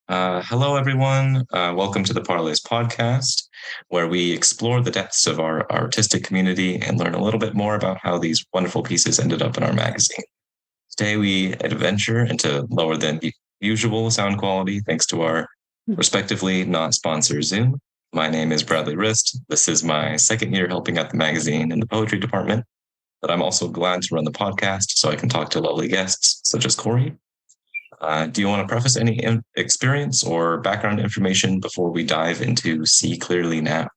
Hello, everyone. Welcome to the Parlays podcast, where we explore the depths of our artistic community and learn a little bit more about how these wonderful pieces ended up in our magazine. Today, we adventure into lower than usual sound quality thanks to our respectively not sponsored Zoom. My name is Bradley Rist. This is my second year helping out the magazine in the poetry department, but I'm also glad to run the podcast so I can talk to lovely guests such as Corri. Do you want to preface any experience or background information before we dive into See Clearly Now?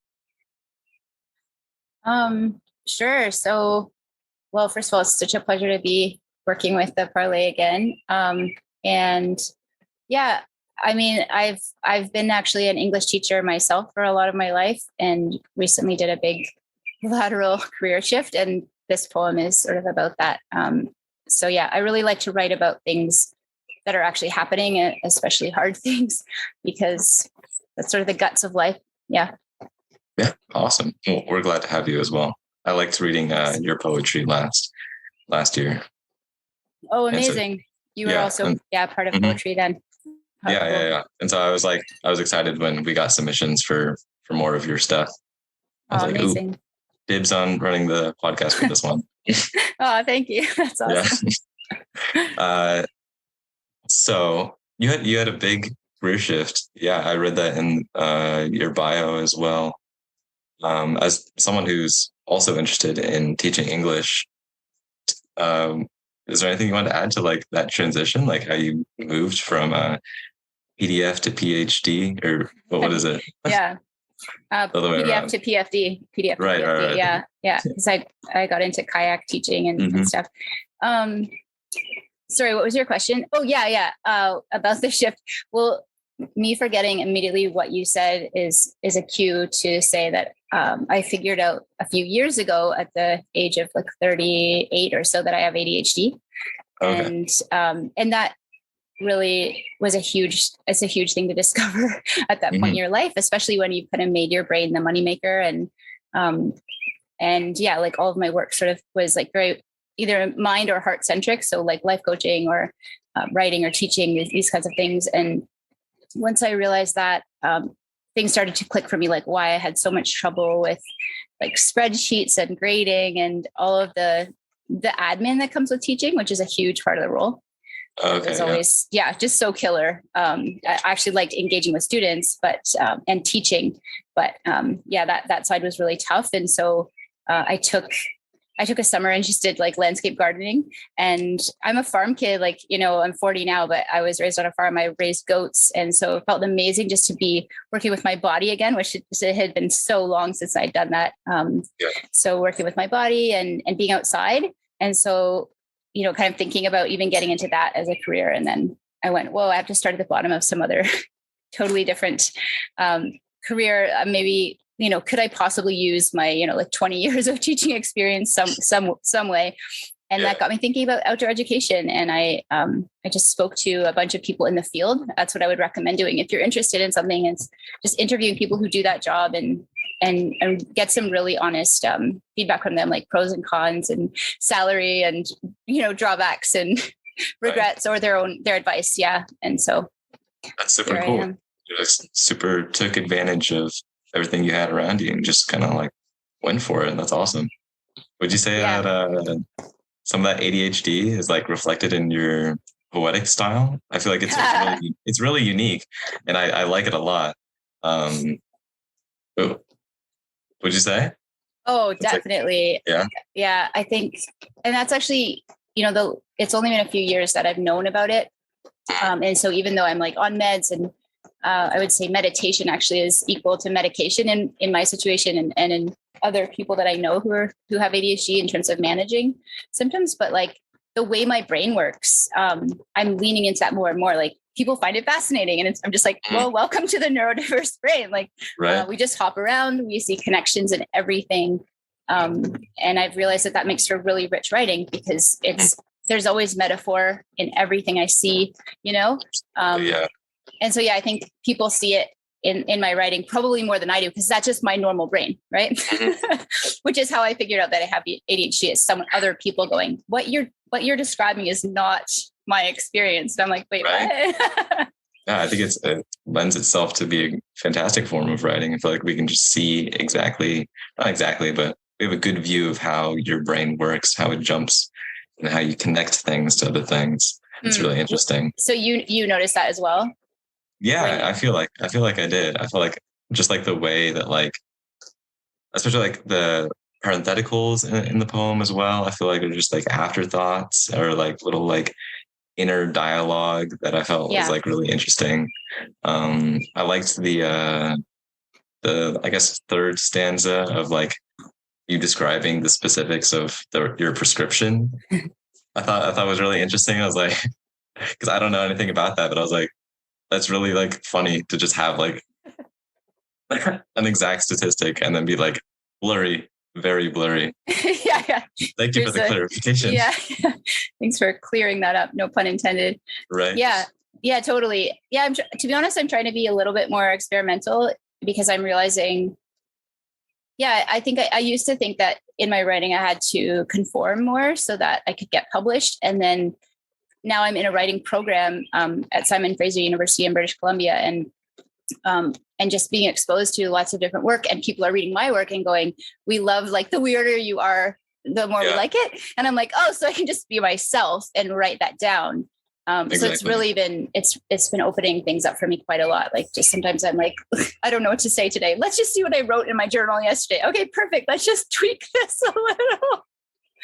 Sure. So, well, first of all, it's such a pleasure to be working with the Parlay again. And yeah, I mean, I've been actually an English teacher myself for a lot of my life, and recently did a big lateral career shift. And this poem is sort of about that. So yeah, I really like to write about things that are actually happening, especially hard things, because that's sort of the guts of life. Yeah. Yeah. Awesome. Well, we're glad to have you as well. I liked reading your poetry last year. Oh, amazing. So, you were also part of poetry then. Yeah. And so I was excited when we got submissions for more of your stuff. I was amazing. Ooh, dibs on running the podcast for this one. Oh, thank you. That's awesome. Yeah. So you had a big career shift. Yeah, I read that in your bio as well. As someone who's also interested in teaching English, is there anything you want to add to like that transition, like how you moved from PDF to PhD, or what is it? Yeah, PDF to PFD. PDF to right, PFD. Right. Yeah. Because I got into kayak teaching and stuff. Sorry, what was your question? Oh, yeah. About the shift. Well, me forgetting immediately what you said is a cue to say that I figured out a few years ago at the age of like 38 or so that I have ADHD. Okay. And that really was a huge thing to discover at that point in your life, especially when you've kind of made your brain the moneymaker. And yeah, like all of my work sort of was like very either mind or heart centric. So like life coaching or writing or teaching, these kinds of things. And once I realized that, things started to click for me, like why I had so much trouble with like spreadsheets and grading and all of the admin that comes with teaching, which is a huge part of the role. Okay, it was always, just so killer. I actually liked engaging with students, but, and teaching, but that side was really tough. And so I took a summer and just did like landscape gardening. And I'm a farm kid, like, I'm 40 now, but I was raised on a farm. I raised goats. And so it felt amazing just to be working with my body again, which it had been so long since I'd done that. So working with my body and being outside. And so, kind of thinking about even getting into that as a career. And then I went, whoa, I have to start at the bottom of some other totally different career. Maybe could I possibly use my, like 20 years of teaching experience some way? And that got me thinking about outdoor education. And I just spoke to a bunch of people in the field. That's what I would recommend doing. If you're interested in something, it's just interviewing people who do that job and get some really honest feedback from them, like pros and cons and salary and, drawbacks and regrets or their advice. Yeah. And so that's super cool. You just super took advantage of everything you had around you and just kind of like went for it. That's awesome. Would you say that some of that ADHD is like reflected in your poetic style? I feel like it's really unique, and I like it a lot. Would you say? Oh, definitely. Like, yeah. I think, and that's actually, it's only been a few years that I've known about it, and so even though I'm like on meds and I would say meditation actually is equal to medication in my situation and in other people that I know who have ADHD in terms of managing symptoms. But like the way my brain works, I'm leaning into that more and more. Like people find it fascinating. And I'm just like, well, welcome to the neurodiverse brain. Like we just hop around, we see connections in everything. And I've realized that makes for really rich writing because there's always metaphor in everything I see, And so, I think people see it in my writing probably more than I do, because that's just my normal brain, right? Which is how I figured out that I have ADHD, is some other people going, what you're describing is not my experience. And I'm like, wait, what? Yeah, I think it lends itself to be a fantastic form of writing. I feel like we can just see not exactly, but we have a good view of how your brain works, how it jumps, and how you connect things to other things. It's really interesting. So you noticed that as well? Yeah, I feel like I did. I feel like just like the way that like, especially like the parentheticals in the poem as well. I feel like they're just like afterthoughts or like little like inner dialogue that I felt was like really interesting. I liked the I guess third stanza of like you describing the specifics of your prescription. I thought was really interesting. I was like, because I don't know anything about that, but I was like, that's really like funny to just have like an exact statistic and then be like blurry, very blurry. Yeah. Thank you for the clarification. Yeah. Thanks for clearing that up. No pun intended. Right. Yeah, totally. Yeah. To be honest, I'm trying to be a little bit more experimental because I'm realizing, I think I used to think that in my writing, I had to conform more so that I could get published. And then now I'm in a writing program at Simon Fraser University in British Columbia. And just being exposed to lots of different work, and people are reading my work and going, we love, like, the weirder you are, the more we like it. And I'm like, oh, so I can just be myself and write that down. Exactly. So it's really been, it's been opening things up for me quite a lot. Like, just sometimes I'm like, I don't know what to say today. Let's just see what I wrote in my journal yesterday. Okay, perfect. Let's just tweak this a little.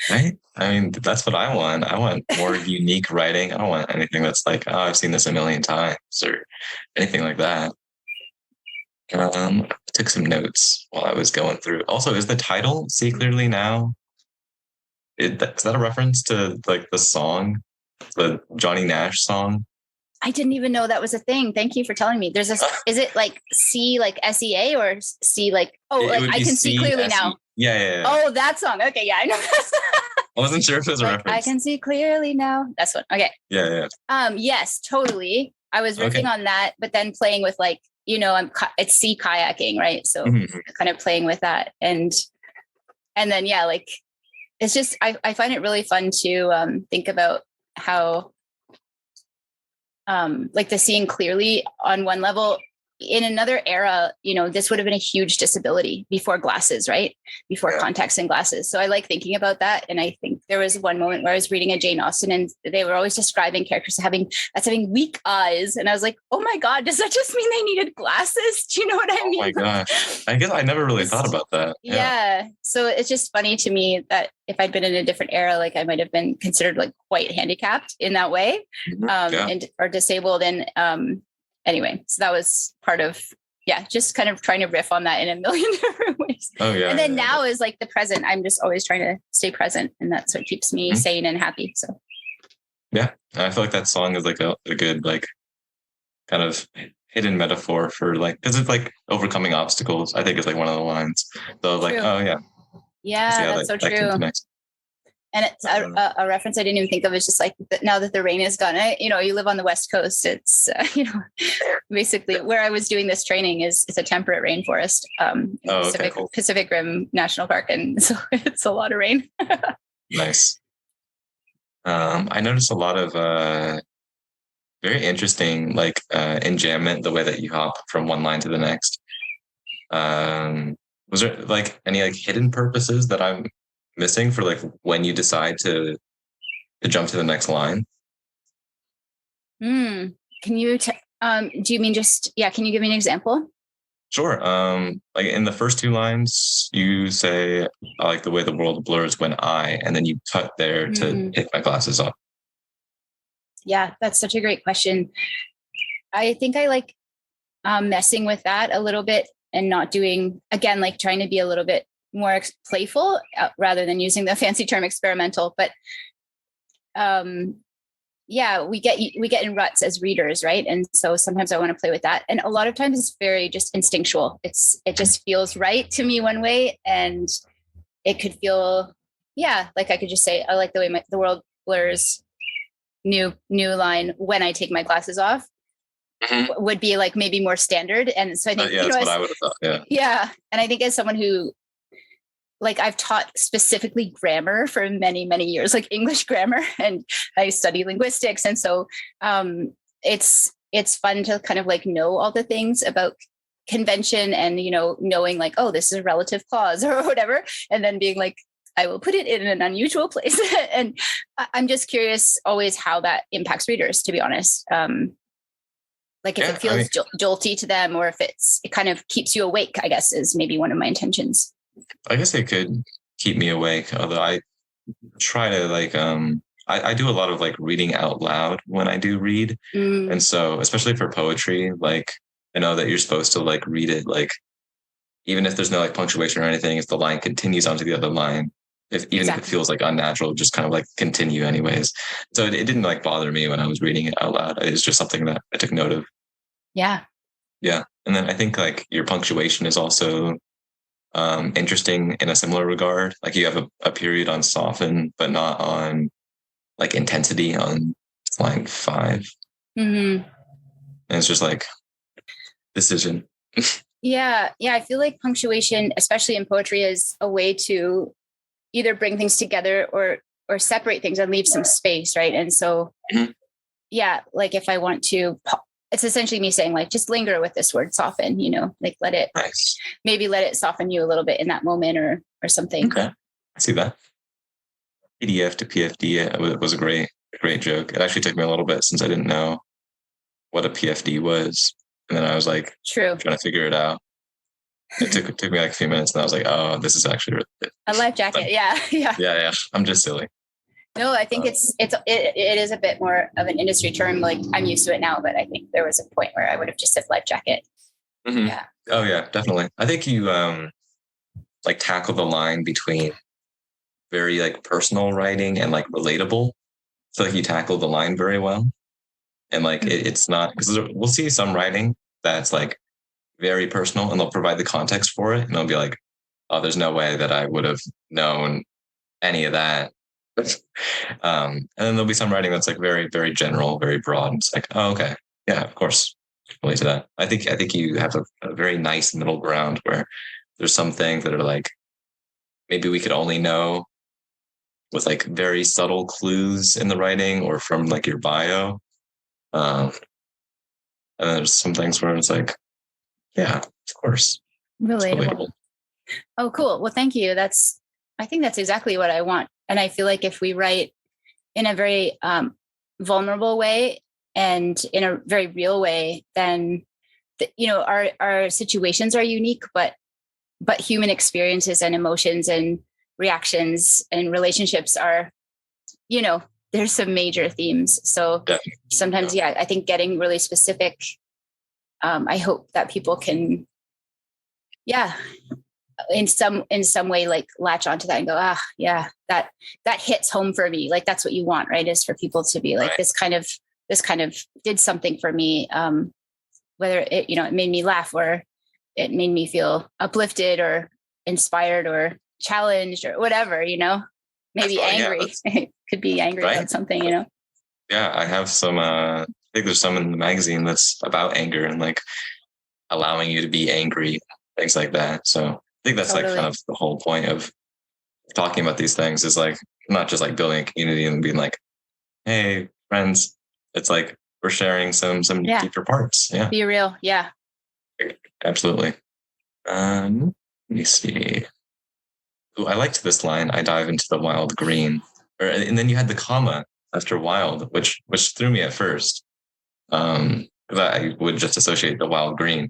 Right. I mean, that's what I want. I want more unique writing. I don't want anything that's like, oh, I've seen this a million times or anything like that. I took some notes while I was going through. Also, is the title "See Clearly Now"? Is that a reference to like the song, the Johnny Nash song? I didn't even know that was a thing. Thank you for telling me. There's is it like C like SEA or C like, like I can see clearly now. Yeah. Oh, that song. Okay, yeah, I know that song. I wasn't sure if it was a reference. I can see clearly now. That's one. Okay. Yeah. Yes, totally. I was riffing on that, but then playing with like, it's sea kayaking, right? So kind of playing with that. And then, like, it's just, I find it really fun to think about how, like, the seeing clearly on one level. In another era, this would have been a huge disability before glasses, right? Before contacts and glasses. So I like thinking about that. And I think there was one moment where I was reading a Jane Austen and they were always describing characters having weak eyes. And I was like, oh my God, does that just mean they needed glasses? Do you know what I mean? Oh my gosh. I guess I never really thought about that. Yeah. So it's just funny to me that if I'd been in a different era, like I might have been considered like quite handicapped in that way, and or disabled. And, anyway, so that was part of, just kind of trying to riff on that in a million different ways. Oh, yeah. And then now is like the present. I'm just always trying to stay present. And that's what keeps me sane and happy. So. Yeah. I feel like that song is like a good, like, kind of hidden metaphor for like, because it's like overcoming obstacles, I think is like one of the lines. So I was like, oh, yeah. Yeah, that's so true. And it's a reference I didn't even think of. Is just like, now that the rain is gone, you live on the West Coast. It's, basically where I was doing this training it's a temperate rainforest, Pacific Rim National Park. And so it's a lot of rain. Nice. I noticed a lot of very interesting, like enjambment, the way that you hop from one line to the next. Was there like any like hidden purposes that I'm missing for like when you decide to jump to the next line? Can you do you mean just can you give me an example? Sure. Like in the first two lines you say, I like the way the world blurs when and then you cut there to take my glasses off. Yeah, that's such a great question. I think I like messing with that a little bit and not doing, again, like trying to be a little bit more playful rather than using the fancy term experimental. But we get in ruts as readers, right? And so sometimes I want to play with that. And a lot of times it's very just instinctual. It just feels right to me one way. And it could feel, like I could just say, I like the way the world blurs, new line when I take my glasses off. Would be like maybe more standard. And so I think that's what I would have thought. Yeah. And I think as someone who, like, I've taught specifically grammar for many, many years, like English grammar, and I study linguistics. And so it's it's fun to kind of like know all the things about convention and, knowing like, oh, this is a relative clause or whatever. And then being like, I will put it in an unusual place. And I'm just curious always how that impacts readers, to be honest. Like if it feels jolty to them, or if it kind of keeps you awake, I guess is maybe one of my intentions. I guess it could keep me awake, although I try to like, I do a lot of like reading out loud when I do read. And so, especially for poetry, like I know that you're supposed to like read it, like, even if there's no like punctuation or anything, if the line continues onto the other line, if it feels like unnatural, just kind of like continue anyways. So it didn't like bother me when I was reading it out loud. It's just something that I took note of. Yeah. Yeah. And then I think like your punctuation is also interesting in a similar regard. Like you have a period on soften, but not on like intensity on line 5. And it's just like decision. Yeah. I feel like punctuation, especially in poetry, is a way to either bring things together or separate things and leave some space, right? And so, like if I want to, it's essentially me saying like, just linger with this word soften, like let it soften you a little bit in that moment or something. Okay. I see that. PDF to PFD was a great joke. It actually took me a little bit since I didn't know what a PFD was. And then I was like, trying to figure it out. It took me like a few minutes, and I was like, oh, this is actually a life jacket. Yeah. I'm just silly. No, I think it is a bit more of an industry term. Like I'm used to it now, but I think there was a point where I would have just said life jacket. Yeah. Oh yeah, definitely. I think you like tackle the line between very like personal writing and like relatable. So like you tackle the line very well. And like it's not, because we'll see some writing that's like very personal and they'll provide the context for it. And they'll be like, oh, there's no way that I would have known any of that. And then there'll be some writing that's like very, very general, very broad. It's like, oh, okay. Yeah, of course. Relate to that. I think you have a very nice middle ground where there's some things that are like, maybe we could only know with like very subtle clues in the writing or from like your bio. And there's some things where it's like, yeah, of course. Relatable. Oh, cool. Well, thank you. I think that's exactly what I want. And I feel like if we write in a very vulnerable way and in a very real way, then, our situations are unique, but human experiences and emotions and reactions and relationships are, there's some major themes. So sometimes, I think getting really specific, I hope that people can, in some way, like latch onto that and go, that hits home for me. Like, that's what you want, right? Is for people to be like, this kind of did something for me. Whether it, it made me laugh or it made me feel uplifted or inspired or challenged or whatever, maybe angry. It could be angry about something, Yeah, I have some, I think there's some in the magazine that's about anger and like allowing you to be angry, things like that. So I think that's like kind of the whole point of talking about these things is like, not just like building a community and being like, hey, friends, it's like, we're sharing some deeper parts. Yeah. Be real. Yeah. Absolutely. Let me see. Ooh, I liked this line. I dive into the wild green, and then you had the comma after wild, which threw me at first. Because I would just associate the wild green,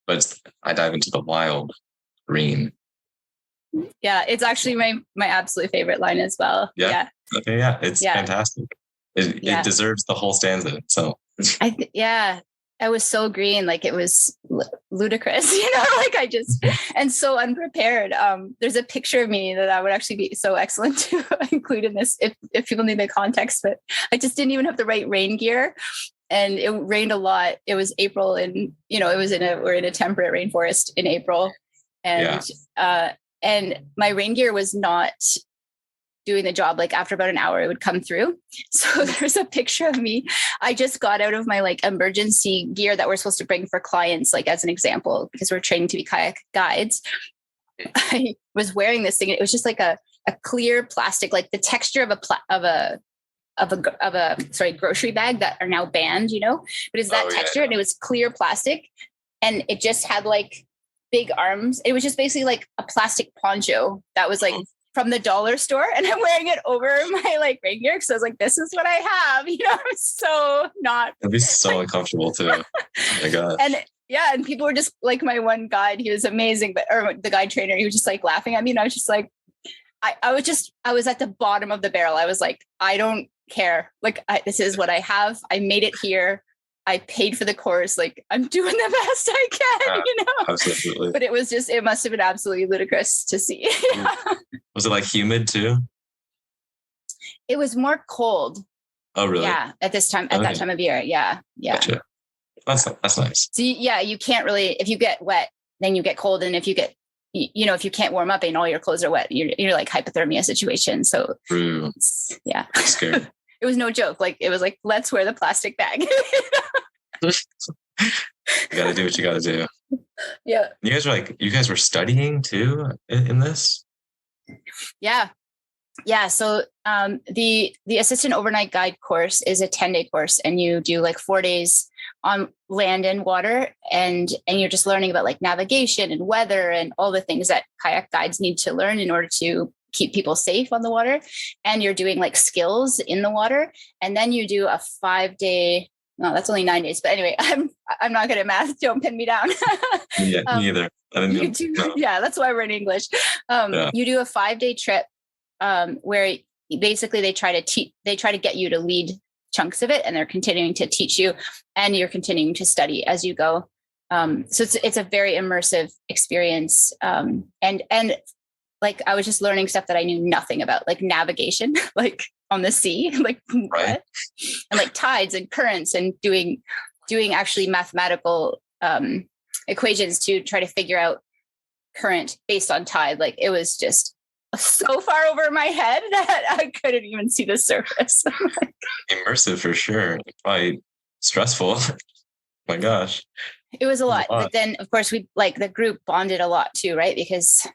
but I dive into the wild green. Yeah, it's actually my absolute favorite line as well. Yeah. Okay. Yeah, it's fantastic. It deserves the whole stanza. So I was so green, like it was ludicrous, like I just, and so unprepared. There's a picture of me that I would actually be so excellent to include in this if people need the context, but I just didn't even have the right rain gear. And it rained a lot. It was April and, we're in a temperate rainforest in April. And, and my rain gear was not doing the job. Like after about an hour, it would come through. So there's a picture of me. I just got out of my like emergency gear that we're supposed to bring for clients, like as an example, because we're training to be kayak guides. I was wearing this thing. It was just like a clear plastic, like the texture of grocery bag that are now banned, but it's that texture and it was clear plastic and it just had like big arms. It was just basically like a plastic poncho that was like from the dollar store, and I'm wearing it over my like rain gear. So I was like, this is what I have, I'm so not. It'd be so uncomfortable too. Oh my God. And people were just like, my one guide, he was amazing, or the guide trainer, he was just like laughing at me. And I was just like, I was at the bottom of the barrel. I was like, I don't care. Like, this is what I have. I made it here. I paid for the course. Like, I'm doing the best I can, Absolutely. But it must have been absolutely ludicrous to see. Was it like humid too? It was more cold. Oh, really? Yeah. At that time of year. Yeah. Yeah. Gotcha. That's nice. So you can't really, if you get wet, then you get cold. And if you get, if you can't warm up and all your clothes are wet, you're like hypothermia situation. So yeah, scary. It was no joke. Like, it was like, let's wear the plastic bag. You gotta do what you gotta do. Yeah. You guys were studying too in this? Yeah. Yeah. So the assistant overnight guide course is a 10-day course, and you do like 4 days on land and water, and you're just learning about like navigation and weather and all the things that kayak guides need to learn in order to keep people safe on the water. And you're doing like skills in the water. And then you do a 5-day, no, that's only 9 days. But anyway, I'm not good at math. Don't pin me down. Yeah, me either. Yeah, that's why we're in English. You do a 5-day trip where basically they try to get you to lead chunks of it, and they're continuing to teach you, and you're continuing to study as you go. So it's a very immersive experience. And like, I was just learning stuff that I knew nothing about, like navigation, like on the sea, like what? And like tides and currents, and doing actually mathematical equations to try to figure out current based on tide. Like, it was just so far over my head that I couldn't even see the surface. Immersive for sure. Probably stressful. My gosh. It was a lot. But then of course we, like, the group bonded a lot too, right? Because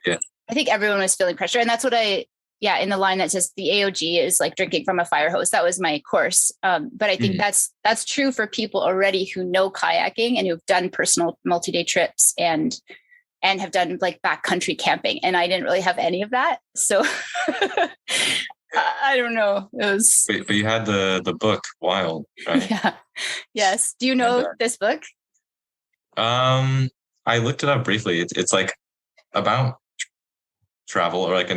I think everyone was feeling pressure. And that's what in the line that says the AOG is like drinking from a fire hose. That was my course. But I think that's true for people already who know kayaking and who've done personal multi-day trips and have done like backcountry camping. And I didn't really have any of that. So I don't know. It was. But you had the book Wild, right? Yeah. Yes. Do you know this book? I looked it up briefly. It's like about travel, or like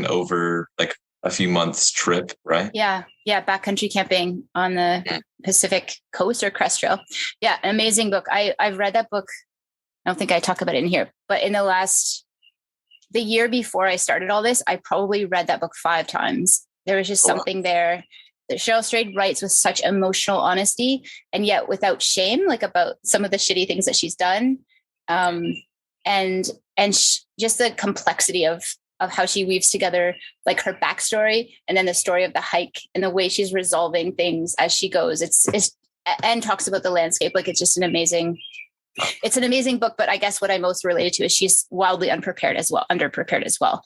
like a few months trip, right? Yeah. Backcountry camping on the Pacific coast or Crest Trail. Yeah. An amazing book. I've read that book. I don't think I talk about it in here, but in the year before I started all this, I probably read that book 5 times. There was just something there that Cheryl Strayed writes with such emotional honesty, and yet without shame, like about some of the shitty things that she's done. Just the complexity of how she weaves together like her backstory and then the story of the hike and the way she's resolving things as she goes. It's and talks about the landscape. Like, it's just an amazing book. But I guess what I most related to is she's wildly underprepared as well.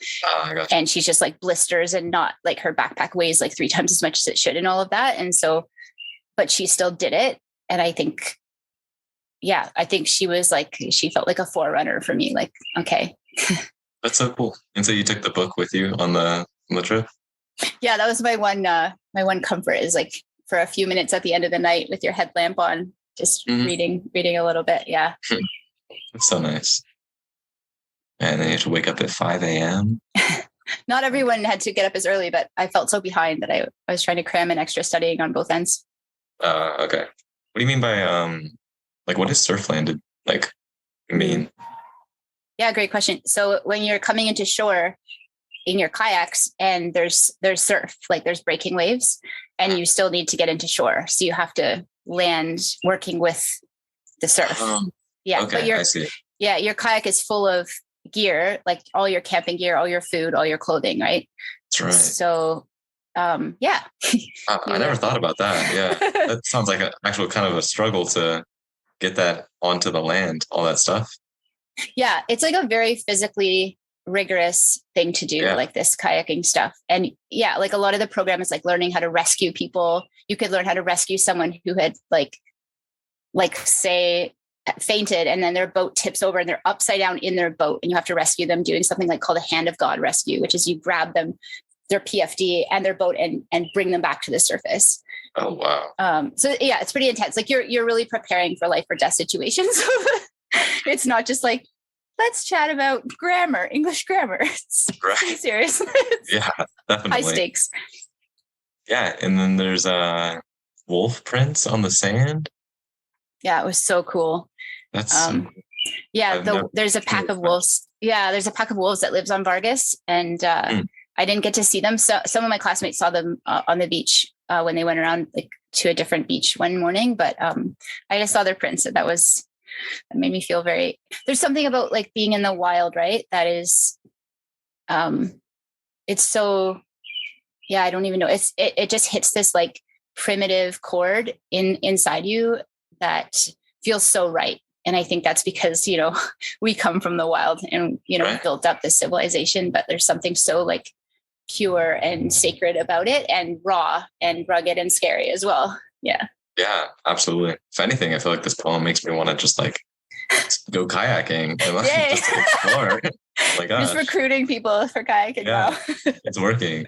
And she's just like blisters, and not like, her backpack weighs like 3 times as much as it should and all of that. And so, but she still did it. And I think she was like, she felt like a forerunner for me. Like, okay. That's so cool. And so you took the book with you on the trip? Yeah, that was my one comfort, is like for a few minutes at the end of the night with your headlamp on, just reading a little bit. Yeah. That's so nice. And then you have to wake up at 5 a.m. Not everyone had to get up as early, but I felt so behind that I was trying to cram in extra studying on both ends. Okay. What do you mean by like, what does surf landed like mean? Yeah, great question. So when you're coming into shore in your kayaks and there's surf, like there's breaking waves, and you still need to get into shore. So you have to land working with the surf. Yeah. Okay, but I see. Yeah, your kayak is full of gear, like all your camping gear, all your food, all your clothing, right? That's right. So yeah. I never thought about that. Yeah. That sounds like an actual kind of a struggle to get that onto the land, all that stuff. Yeah, it's like a very physically rigorous thing to do, Yeah. like this kayaking stuff. And yeah, like a lot of the program is like learning how to rescue people. You could learn how to rescue someone who had like say fainted, and then their boat tips over and they're upside down in their boat, and you have to rescue them doing something like called a hand of God rescue, which is you grab them, their PFD and their boat, and bring them back to the surface. Oh, wow. So yeah, it's pretty intense. Like you're really preparing for life or death situations. It's not just like, let's chat about grammar, English grammar. It's pretty serious. Yeah, definitely. High stakes. Yeah. And then there's wolf prints on the sand. Yeah, it was so cool. That's there's a pack of wolves. Yeah, there's a pack of wolves that lives on Vargas, and I didn't get to see them. So some of my classmates saw them on the beach when they went around like to a different beach one morning. But I just saw their prints, and that made me feel very. There's something about like being in the wild, right? That is, it's so. Yeah, I don't even know. It just hits this like primitive chord inside you that feels so right. And I think that's because, we come from the wild and, Right. built up this civilization, but there's something so like pure and sacred about it, and raw and rugged and scary as well. Yeah. Yeah, absolutely. If anything, I feel like this poem makes me want to just like go kayaking and like, just explore. Oh my gosh. Just recruiting people for kayaking now. It's working.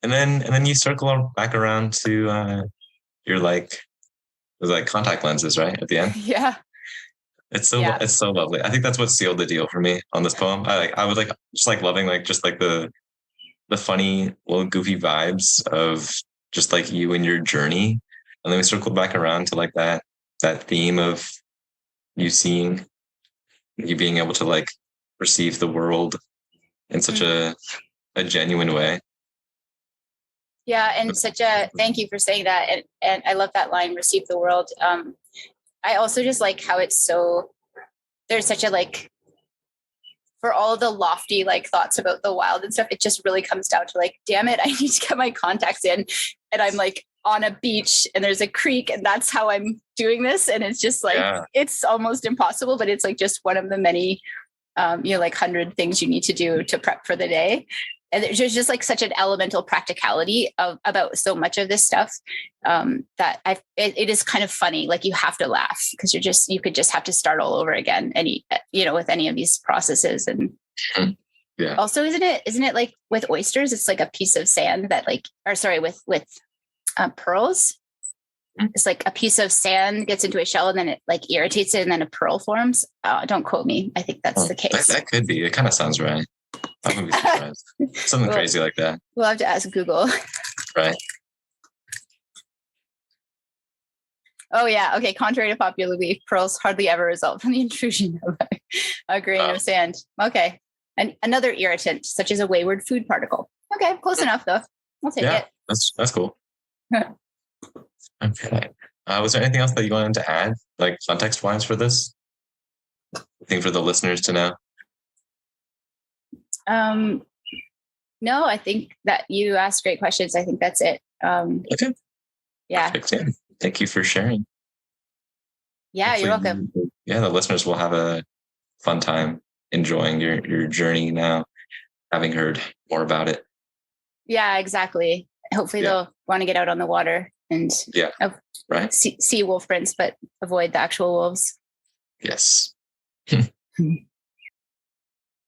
And then you circle back around to your like, it was like contact lenses, right? At the end. Yeah. It's so lovely. I think that's what sealed the deal for me on this poem. I was like just like loving like just like the funny little goofy vibes of just like you and your journey. And then we circled back around to like that theme of you seeing, you being able to like perceive the world in such a genuine way. Yeah. And thank you for saying that. And I love that line, receive the world. I also just like how there's such a like, for all the lofty like thoughts about the wild and stuff, it just really comes down to like, damn it, I need to get my contacts in. And I'm like on a beach and there's a creek, and that's how I'm doing this. And it's just like, It's almost impossible, but it's like just one of the many, like 100 things you need to do to prep for the day. And there's just like such an elemental practicality about so much of this stuff that it is kind of funny. Like you have to laugh because you could just have to start all over again. With any of these processes. And also, isn't it like with oysters, it's like a piece of sand that with pearls, it's like a piece of sand gets into a shell and then it like irritates it and then a pearl forms. Don't quote me. I think that's the case. That could be. It kind of sounds right. I wouldn't be surprised. Something crazy like that. We'll have to ask Google. Right. Oh yeah. Okay. Contrary to popular belief, pearls hardly ever result from the intrusion of a grain of sand. Okay. And another irritant, such as a wayward food particle. Okay. Close enough though. I'll take it. That's cool. Okay. Was there anything else that you wanted to add, like context wise for this? I think for the listeners to know. No, I think that you asked great questions. I think that's it. Okay. Yeah. Perfect. Thank you for sharing. Yeah, hopefully, you're welcome. The listeners will have a fun time enjoying your journey now, having heard more about it. Yeah, exactly. Hopefully they'll want to get out on the water and see wolf prints, but avoid the actual wolves. Yes.